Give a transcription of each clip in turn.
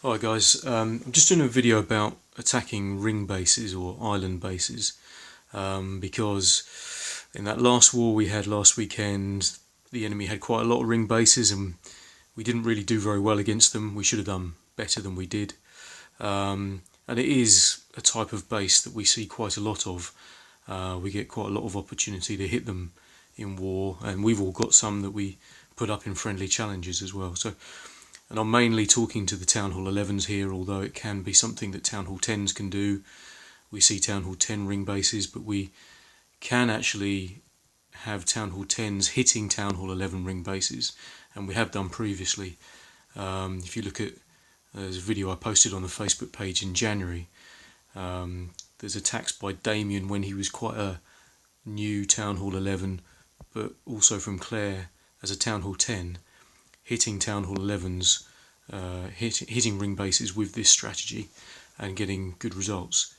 Alright guys, I'm just doing a video about attacking ring bases or island bases because in that last war we had last weekend the enemy had quite a lot of ring bases and we didn't really do very well against them. We should have done better than we did, and it is a type of base that we see quite a lot of. We get quite a lot of opportunity to hit them in war, and we've all got some that we put up in friendly challenges as well. And I'm mainly talking to the Town Hall 11s here, although it can be something that Town Hall 10s can do. We see Town Hall 10 ring bases, but we can actually have Town Hall 10s hitting Town Hall 11 ring bases, and we have done previously. If you look at, there's a video I posted on the Facebook page in January. There's attacks by Damien when he was quite a new Town Hall 11, but also from Claire as a Town Hall 10, hitting Town Hall 11s, hitting ring bases with this strategy and getting good results.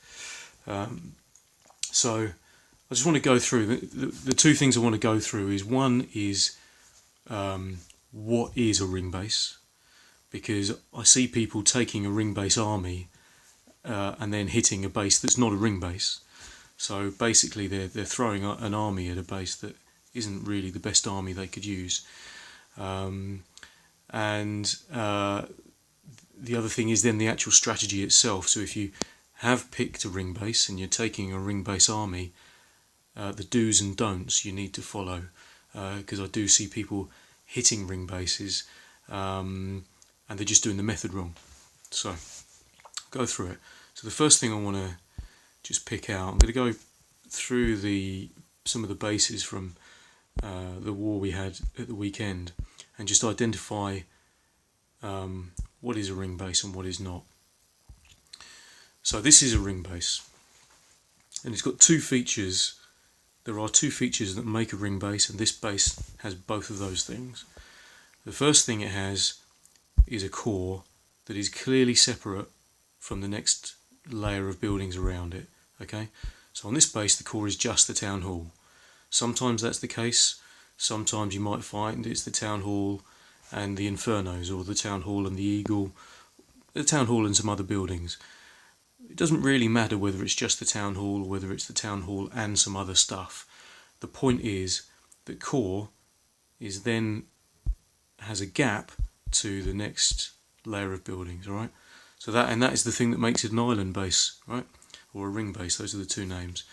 So I just want to go through the two things I want to go through. Is one is what is a ring base, because I see people taking a ring base army and then hitting a base that's not a ring base. So basically they're throwing an army at a base that isn't really the best army they could use. And the other thing is then the actual strategy itself. So if you have picked a ring base and you're taking a ring base army, the do's and don'ts you need to follow, because I do see people hitting ring bases and they're just doing the method wrong. So go through it. So the first thing I want to just pick out, I'm going to go through some of the bases from the war we had at the weekend and just identify what is a ring base and what is not. So this is a ring base, and it's got two features. There are two features that make a ring base, and this base has both of those things. The first thing it has is a core that is clearly separate from the next layer of buildings around it. Okay, so on this base the core is just the town hall. Sometimes that's the case. Sometimes you might find it's the town hall and the Infernos, or the town hall and the Eagle, the town hall and some other buildings. It doesn't really matter whether it's just the town hall or whether it's the town hall and some other stuff. The point is that core is then has a gap to the next layer of buildings, all right? So that is the thing that makes it an island base, right? Or a ring base. Those are the two names.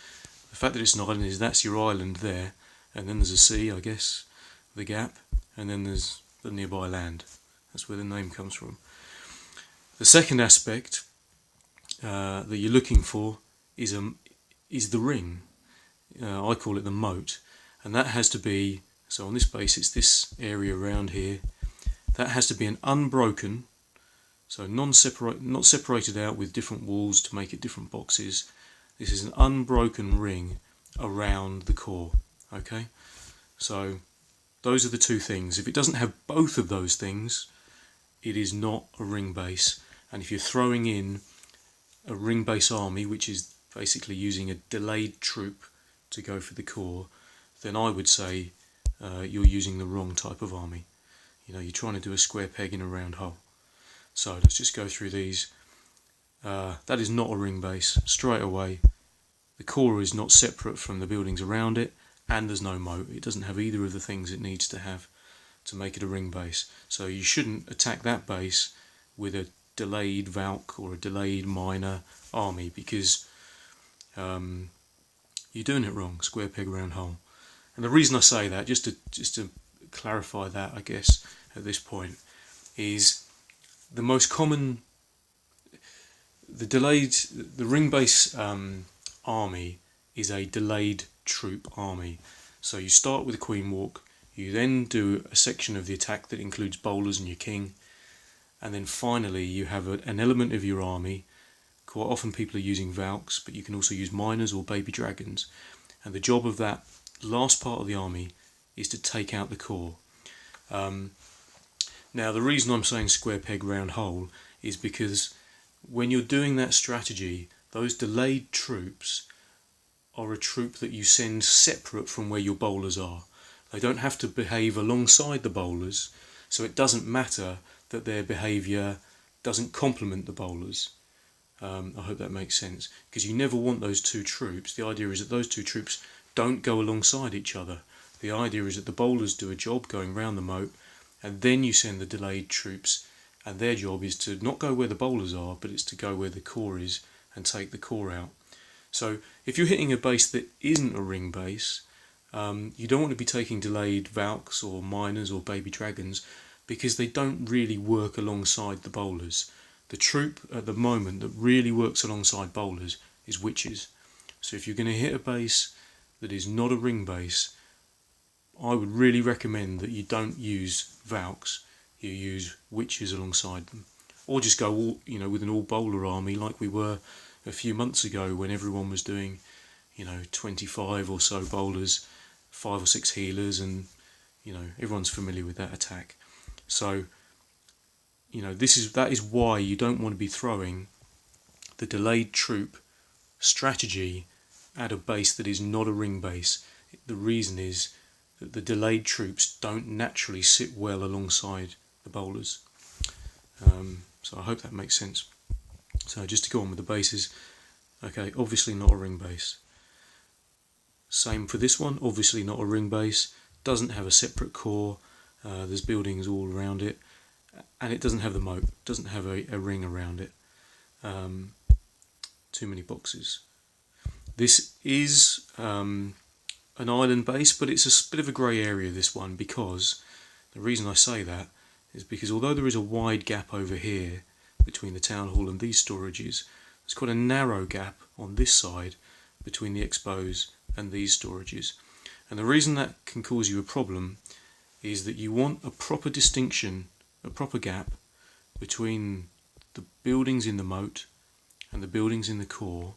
The fact that it's an island is that's your island there, and then there's a sea, I guess, the gap, and then there's the nearby land. That's where the name comes from. The second aspect that you're looking for is the ring. I call it the moat, and that has to be, so on this base it's this area around here. That has to be an unbroken, so not separated out with different walls to make it different boxes. This is an unbroken ring around the core. Okay, so those are the two things. If it doesn't have both of those things, it is not a ring base. And if you're throwing in a ring base army, which is basically using a delayed troop to go for the core, then I would say you're using the wrong type of army. You know, you're trying to do a square peg in a round hole. So let's just go through these. That is not a ring base. Straight away, the core is not separate from the buildings around it, and there's no moat. It doesn't have either of the things it needs to have to make it a ring base. So you shouldn't attack that base with a delayed Valk or a delayed minor army, because you're doing it wrong. Square peg round hole. And the reason I say that, just to clarify that, I guess at this point, is the most common, the ring base army is a delayed troop army. So you start with a queen walk, you then do a section of the attack that includes bowlers and your king, and then finally you have an element of your army. Quite often people are using Valks, but you can also use miners or baby dragons, and the job of that last part of the army is to take out the core. Now the reason I'm saying square peg round hole is because when you're doing that strategy, those delayed troops are a troop that you send separate from where your bowlers are. They don't have to behave alongside the bowlers, so it doesn't matter that their behaviour doesn't complement the bowlers. I hope that makes sense, because you never want those two troops. The idea is that those two troops don't go alongside each other. The idea is that the bowlers do a job going round the moat, and then you send the delayed troops, and their job is to not go where the bowlers are, but it's to go where the core is and take the core out. So if you're hitting a base that isn't a ring base, you don't want to be taking delayed Valks or Miners or Baby Dragons, because they don't really work alongside the bowlers. The troop at the moment that really works alongside bowlers is Witches. So if you're going to hit a base that is not a ring base, I would really recommend that you don't use Valks, you use Witches alongside them. Or just go all, with an all bowler army like we were a few months ago when everyone was doing, 25 or so bowlers, 5 or 6 healers, and, everyone's familiar with that attack. So, that is why you don't want to be throwing the delayed troop strategy at a base that is not a ring base. The reason is that the delayed troops don't naturally sit well alongside the bowlers. So I hope that makes sense. So just to go on with the bases, okay, obviously not a ring base. Same for this one, obviously not a ring base, doesn't have a separate core, there's buildings all around it, and it doesn't have the moat, doesn't have a ring around it. Too many boxes. This is an island base, but it's a bit of a grey area, this one, because the reason I say that is because although there is a wide gap over here between the town hall and these storages, there's quite a narrow gap on this side between the expos and these storages. And the reason that can cause you a problem is that you want a proper distinction, a proper gap between the buildings in the moat and the buildings in the core,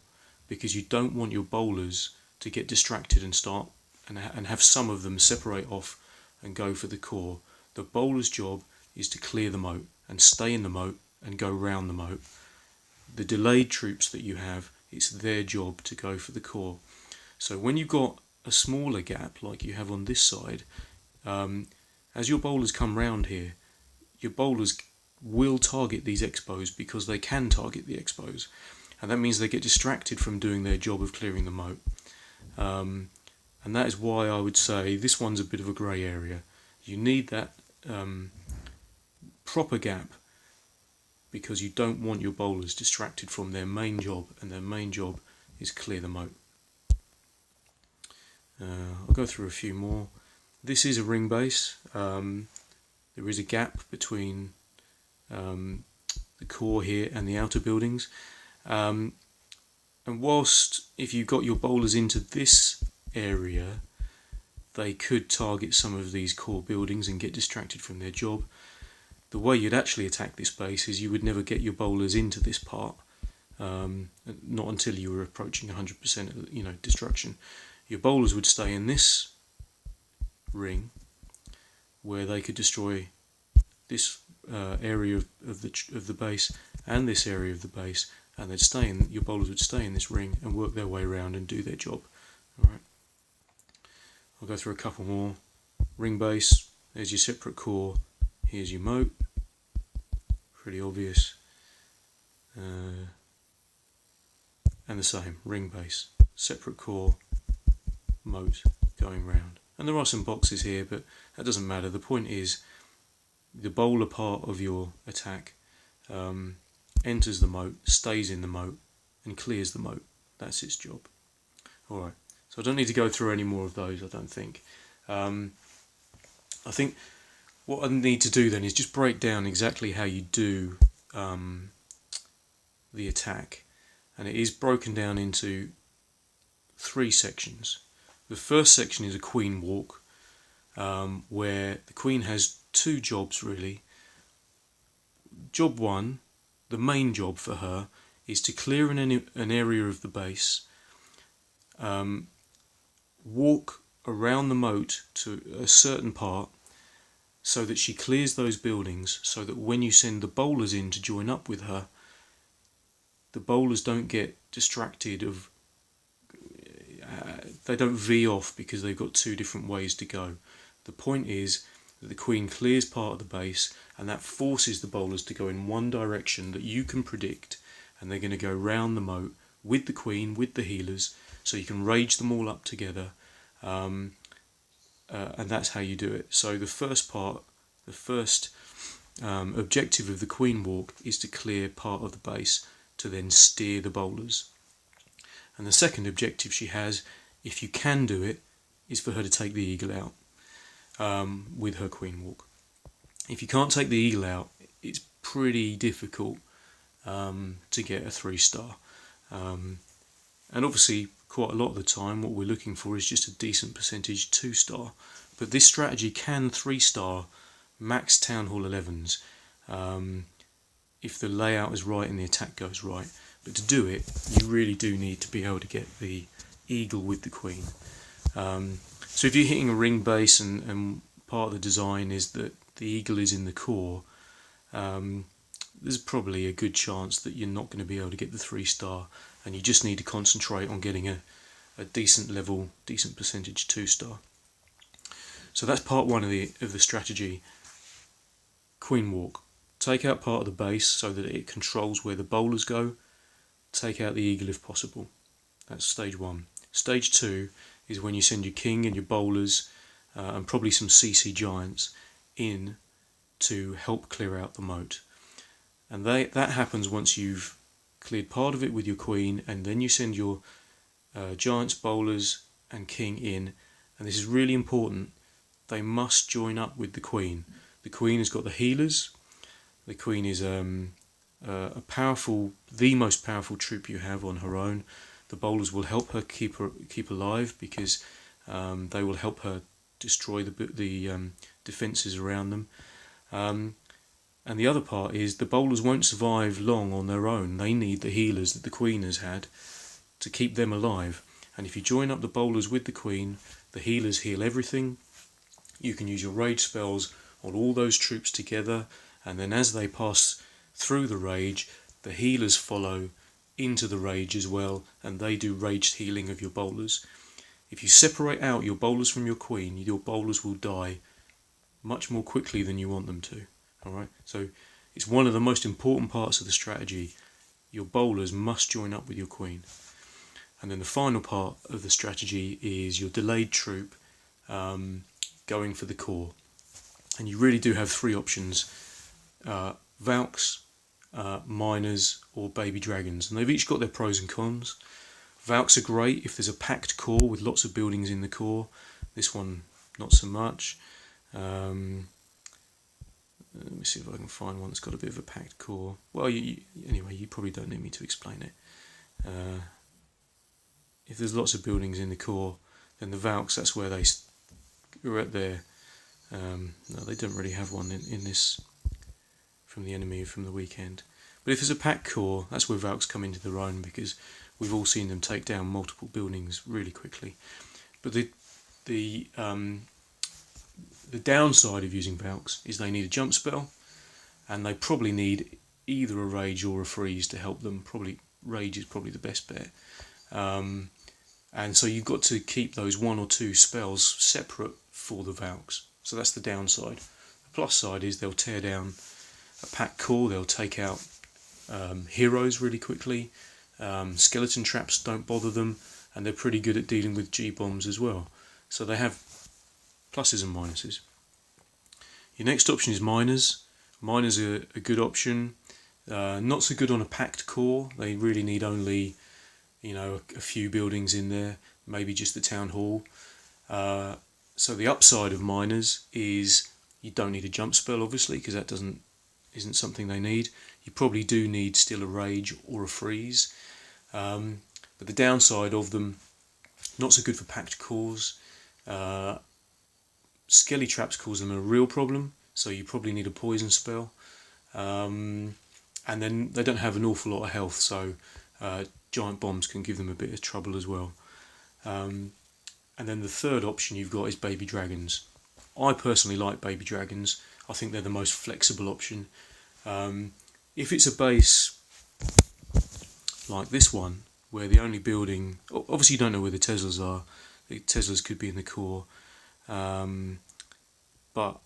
because you don't want your bowlers to get distracted and start and have some of them separate off and go for the core. The bowler's job is to clear the moat and stay in the moat and go round the moat. The delayed troops that you have, it's their job to go for the core. So when you've got a smaller gap like you have on this side, as your bowlers come round here, your bowlers will target these expos because they can target the expos, and that means they get distracted from doing their job of clearing the moat. And that is why I would say this one's a bit of a grey area. You need that proper gap, because you don't want your bowlers distracted from their main job, and their main job is clear the moat. I'll go through a few more. This is a ring base. There is a gap between the core here and the outer buildings. And whilst if you got your bowlers into this area, they could target some of these core buildings and get distracted from their job, the way you'd actually attack this base is you would never get your bowlers into this part, not until you were approaching 100% destruction. Your bowlers would stay in this ring where they could destroy this area of the base and this area of the base, and your bowlers would stay in this ring and work their way around and do their job. All right. I'll go through a couple more. Ring base, there's your separate core, here's your moat, pretty obvious, and the same, ring base, separate core, moat going round. And there are some boxes here, but that doesn't matter. The point is the bowler part of your attack enters the moat, stays in the moat, and clears the moat. That's its job. Alright, so I don't need to go through any more of those, I don't think. I think what I need to do then is just break down exactly how you do the attack. And it is broken down into 3 sections. The first section is a queen walk, where the queen has 2 jobs really. Job 1, the main job for her, is to clear an area of the base, walk around the moat to a certain part so that she clears those buildings, so that when you send the bowlers in to join up with her, the bowlers don't get distracted they don't V off because they've got 2 different ways to go. The point is that the queen clears part of the base, and that forces the bowlers to go in one direction that you can predict, and they're going to go round the moat with the queen, with the healers, so you can rage them all up together, and that's how you do it. So the first objective of the queen walk is to clear part of the base to then steer the bowlers. And the second objective she has, if you can do it, is for her to take the eagle out with her queen walk. If you can't take the eagle out, it's pretty difficult to get a 3-star. And obviously, quite a lot of the time, what we're looking for is just a decent percentage 2-star. But this strategy can 3-star max Town Hall 11s if the layout is right and the attack goes right. But to do it, you really do need to be able to get the eagle with the queen. So if you're hitting a ring base and part of the design is that the eagle is in the core, there's probably a good chance that you're not going to be able to get the 3-star, and you just need to concentrate on getting a decent level, decent percentage 2-star. So that's part one of the strategy. Queen walk. Take out part of the base so that it controls where the bowlers go. Take out the eagle if possible. That's stage one. Stage two is when you send your king and your bowlers and probably some CC giants in to help clear out the moat. And that happens once you've cleared part of it with your queen, and then you send your giants, bowlers and king in. And this is really important. They must join up with the queen. The queen has got the healers. The queen is the most powerful troop you have on her own. The bowlers will help her keep alive because they will help her destroy the defences around them. And the other part is the bowlers won't survive long on their own. They need the healers that the queen has had to keep them alive. And if you join up the bowlers with the queen, the healers heal everything. You can use your rage spells on all those troops together, and then as they pass through the rage, the healers follow into the rage as well, and they do raged healing of your bowlers. If you separate out your bowlers from your queen, your bowlers will die much more quickly than you want them to. Alright, so it's one of the most important parts of the strategy. Your bowlers must join up with your queen. And then the final part of the strategy is your delayed troop going for the core. And you really do have three options: Valks, Miners or Baby Dragons. And they've each got their pros and cons. Valks are great if there's a packed core with lots of buildings in the core. This one, not so much. Let me see if I can find one that's got a bit of a packed core. Well, anyway, you probably don't need me to explain it. If there's lots of buildings in the core, then the Valks, that's where they are at their... no, they don't really have one in this from the enemy from the weekend. But if there's a packed core, that's where Valks come into their own, because we've all seen them take down multiple buildings really quickly. But the downside of using Valks is they need a jump spell, and they probably need either a rage or a freeze to help them. Probably rage is probably the best bet. And so you've got to keep those one or two spells separate for the Valks. So that's the downside. The plus side is they'll tear down a packed core, they'll take out heroes really quickly. Skeleton traps don't bother them, and they're pretty good at dealing with G-bombs as well. So they have pluses and minuses. Your next option is Miners. Miners are a good option. Not so good on a packed core. They really need only, a few buildings in there, maybe just the town hall. So the upside of Miners is you don't need a jump spell, obviously, because that isn't something they need. You probably do need still a rage or a freeze. But the downside of them, not so good for packed cores. Skelly traps cause them a real problem, so you probably need a poison spell. And then they don't have an awful lot of health, so giant bombs can give them a bit of trouble as well. And then the third option you've got is Baby Dragons. I personally like Baby Dragons. I think they're the most flexible option. If it's a base like this one, where the only building... Obviously you don't know where the Teslas are. The Teslas could be in the core. But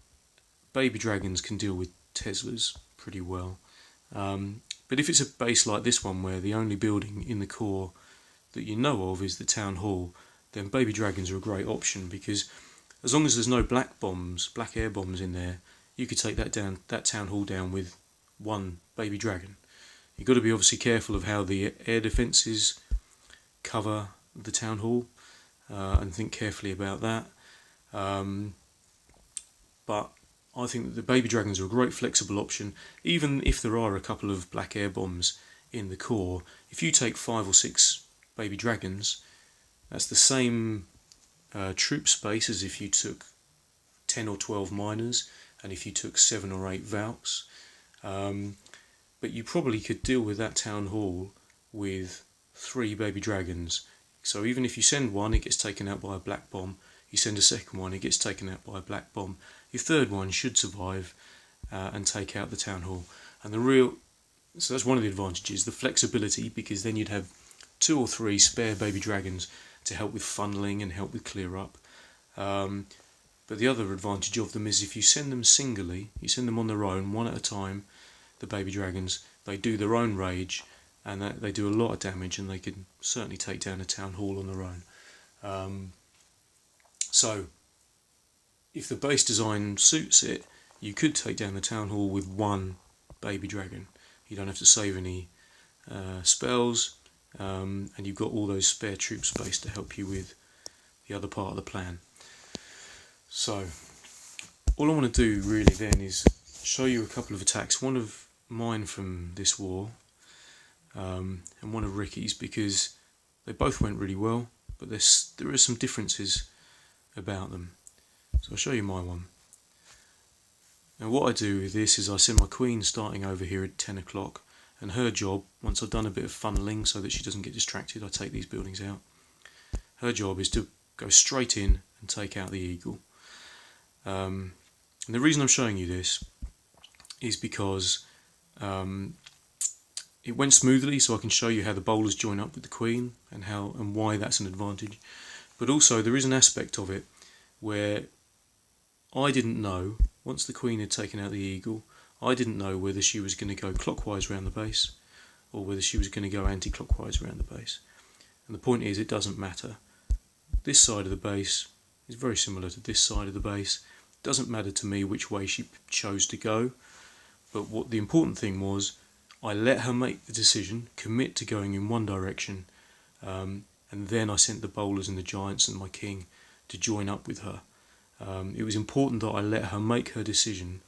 baby dragons can deal with Teslas pretty well. But if it's a base like this one, where the only building in the core that you know of is the town hall, then baby dragons are a great option, because as long as there's no black air bombs in there, you could take that town hall down with one baby dragon. You've got to be obviously careful of how the air defences cover the town hall, and think carefully about that. But I think that the baby dragons are a great flexible option, even if there are a couple of black air bombs in the core. If you take 5 or 6 baby dragons, that's the same troop space as if you took 10 or 12 miners, and if you took 7 or 8 Valks. But you probably could deal with that town hall with 3 baby dragons. So even if you send one, it gets taken out by a black bomb. You send a second one, it gets taken out by a black bomb. Your third one should survive and take out the town hall. And so that's one of the advantages, the flexibility, because then you'd have 2 or 3 spare baby dragons to help with funneling and help with clear up. But the other advantage of them is if you send them singly, you send them on their own, one at a time, the baby dragons, they do their own rage, and they do a lot of damage, and they can certainly take down a town hall on their own. So if the base design suits it, you could take down the town hall with 1 baby dragon. You don't have to save any spells, and you've got all those spare troop space to help you with the other part of the plan. So all I want to do really then is show you a couple of attacks, one of mine from this war, and one of Ricky's, because they both went really well, but there are some differences about them. So I'll show you my one. Now what I do with this is I send my queen starting over here at 10 o'clock, and her job, once I've done a bit of funneling so that she doesn't get distracted, I take these buildings out. Her job is to go straight in and take out the eagle. And the reason I'm showing you this is because it went smoothly, so I can show you how the bowlers join up with the queen and why that's an advantage. But also there is an aspect of it where I didn't know, once the queen had taken out the eagle, I didn't know whether she was going to go clockwise around the base or whether she was going to go anti-clockwise around the base. And the point is, it doesn't matter. This side of the base is very similar to this side of the base. It doesn't matter to me which way she chose to go, but what the important thing was, I let her make the decision, commit to going in one direction, and then I sent the bowlers and the giants and my king to join up with her. It was important that I let her make her decision,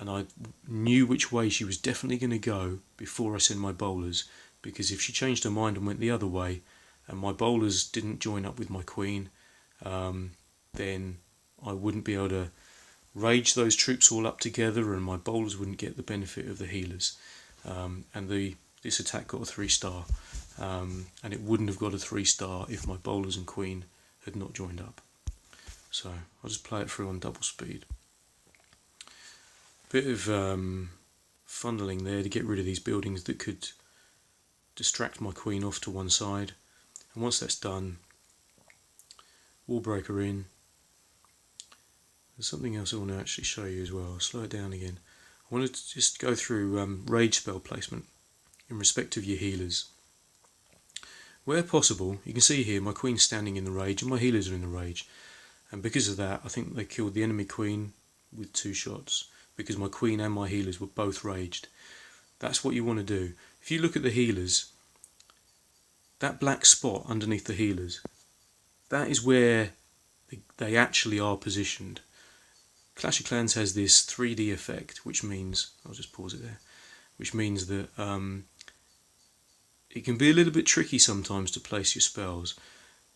and I knew which way she was definitely going to go before I sent my bowlers, because if she changed her mind and went the other way, and my bowlers didn't join up with my queen, then I wouldn't be able to rage those troops all up together, and my bowlers wouldn't get the benefit of the healers. And this attack got a 3-star, and it wouldn't have got a 3-star if my bowlers and queen had not joined up. So I'll just play it through on double speed. Bit of funneling there to get rid of these buildings that could distract my queen off to one side, and once that's done, wall breaker in. There's something else I want to actually show you as well. I'll slow it down again. I want to just go through rage spell placement in respect of your healers. Where possible, you can see here my queen's standing in the rage and my healers are in the rage, and because of that I think they killed the enemy queen with 2 shots, because my queen and my healers were both raged. That's what you want to do. If you look at the healers, that black spot underneath the healers, that is where they actually are positioned. Clash of Clans has this 3D effect, which means, I'll just pause it there, which means that it can be a little bit tricky sometimes to place your spells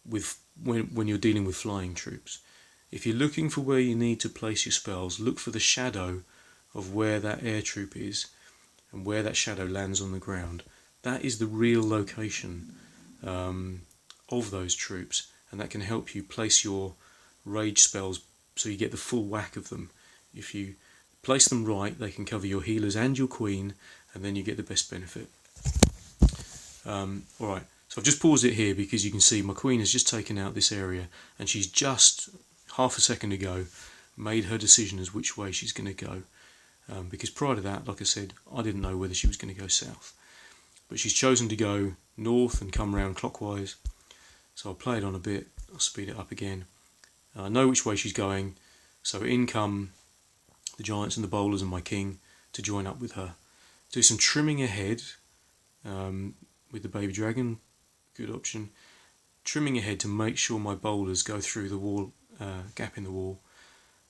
when you're dealing with flying troops. If you're looking for where you need to place your spells, look for the shadow of where that air troop is and where that shadow lands on the ground. That is the real location of those troops, and that can help you place your rage spells so you get the full whack of them. If you place them right, they can cover your healers and your queen, and then you get the best benefit. Alright, so I've just paused it here because you can see my queen has just taken out this area, and she's just half a second ago made her decision as which way she's going to go. Because prior to that, like I said, I didn't know whether she was going to go south. But she's chosen to go north and come round clockwise. So I'll play it on a bit, I'll speed it up again. I know which way she's going, so in come the giants and the bowlers and my king to join up with her. Do some trimming ahead with the baby dragon, good option. Trimming ahead to make sure my bowlers go through the wall, gap in the wall,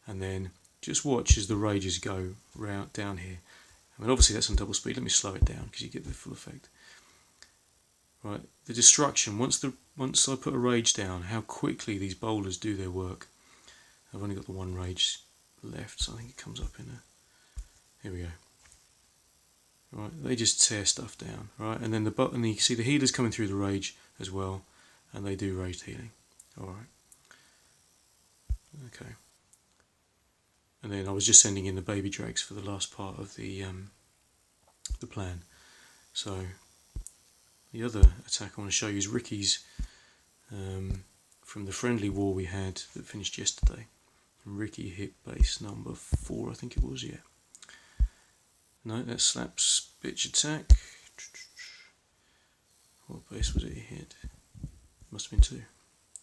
and then just watch as the rages go round down here. I mean, obviously that's on double speed. Let me slow it down because you get the full effect. Right, the destruction. Once I put a rage down, how quickly these bowlers do their work. I've only got the one rage left, so I think it comes up in a. Here we go. Right, they just tear stuff down. Right, and then and you can see the healers coming through the rage as well, and they do raged healing. All right. Okay. And then I was just sending in the baby drags for the last part of the plan. So the other attack I want to show you is Ricky's from the friendly war we had that finished yesterday. And Ricky hit base number 4, I think it was, yeah. No, that's Slap's bitch attack. What base was it he hit? Must have been 2.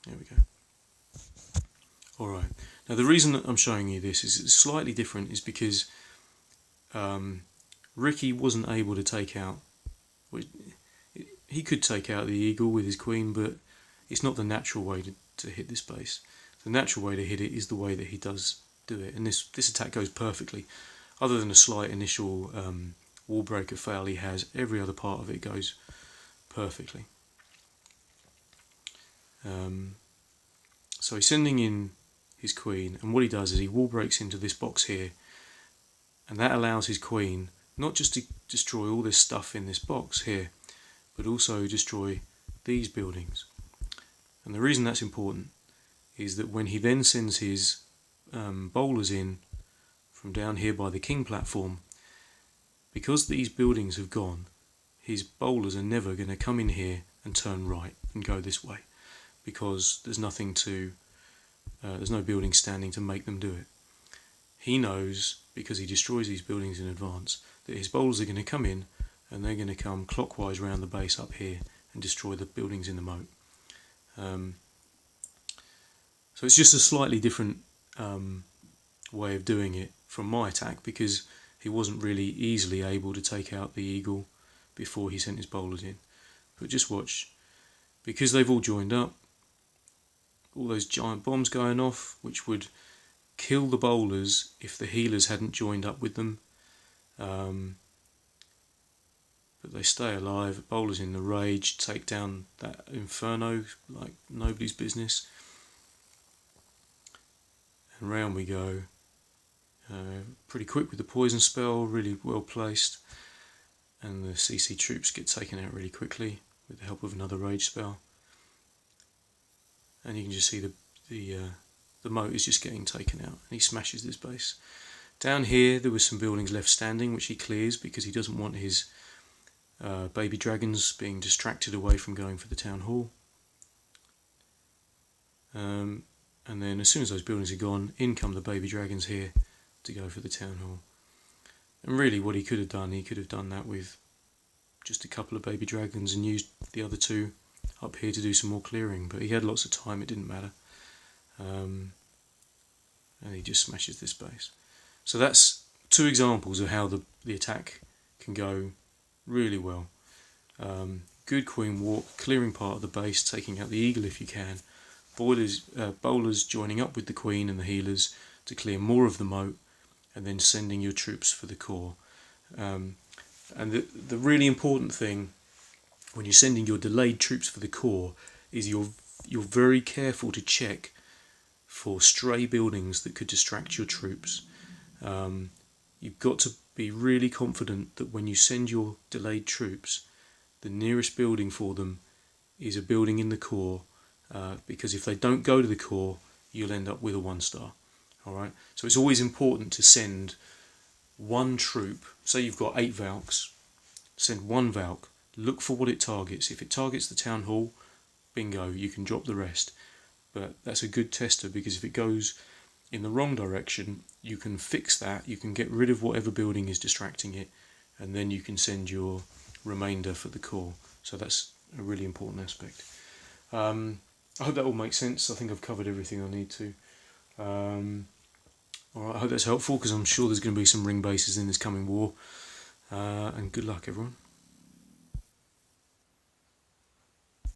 There we go. Alright, now the reason that I'm showing you this is it's slightly different is because Ricky wasn't able to take out, he could take out the eagle with his queen, but it's not the natural way to hit this base. The natural way to hit it is the way that he does do it, and this attack goes perfectly. Other than a slight initial wall breaker fail he has, every other part of it goes perfectly. So he's sending in his queen, and what he does is he wall breaks into this box here, and that allows his queen not just to destroy all this stuff in this box here, but also destroy these buildings. And the reason that's important is that when he then sends his bowlers in from down here by the king platform, because these buildings have gone, his bowlers are never going to come in here and turn right and go this way, because there's nothing to there's no building standing to make them do it. He knows, because he destroys these buildings in advance, that his bowlers are going to come in and they're going to come clockwise round the base up here and destroy the buildings in the moat. So it's just a slightly different way of doing it from my attack, because he wasn't really easily able to take out the eagle before he sent his bowlers in. But just watch, because they've all joined up, all those giant bombs going off, which would kill the bowlers if the healers hadn't joined up with them. But they stay alive. Bowlers in the rage take down that inferno like nobody's business. And round we go. Pretty quick with the poison spell, really well placed. And the CC troops get taken out really quickly with the help of another rage spell. And you can just see the moat is just getting taken out, and he smashes this base. Down here there were some buildings left standing which he clears because he doesn't want his baby dragons being distracted away from going for the town hall. And then as soon as those buildings are gone, in come the baby dragons here to go for the town hall. And really what he could have done that with just a couple of baby dragons and used the other 2 up here to do some more clearing, but he had lots of time, it didn't matter. And he just smashes this base. So that's 2 examples of how the attack can go really well. Good queen walk, clearing part of the base, taking out the eagle if you can. Bowlers joining up with the queen and the healers to clear more of the moat, and then sending your troops for the core. And the really important thing when you're sending your delayed troops for the core is you're very careful to check for stray buildings that could distract your troops. You've got to be really confident that when you send your delayed troops, the nearest building for them is a building in the core, because if they don't go to the core, you'll end up with a 1-star. Alright, so it's always important to send one troop. Say you've got 8 Valks, send 1 Valk, look for what it targets. If it targets the town hall, bingo, you can drop the rest. But that's a good tester, because if it goes in the wrong direction, you can fix that, you can get rid of whatever building is distracting it, and then you can send your remainder for the core. So that's a really important aspect. I hope that all makes sense. I think I've covered everything I need to. Alright, I hope that's helpful, because I'm sure there's going to be some ring bases in this coming war. And good luck, everyone.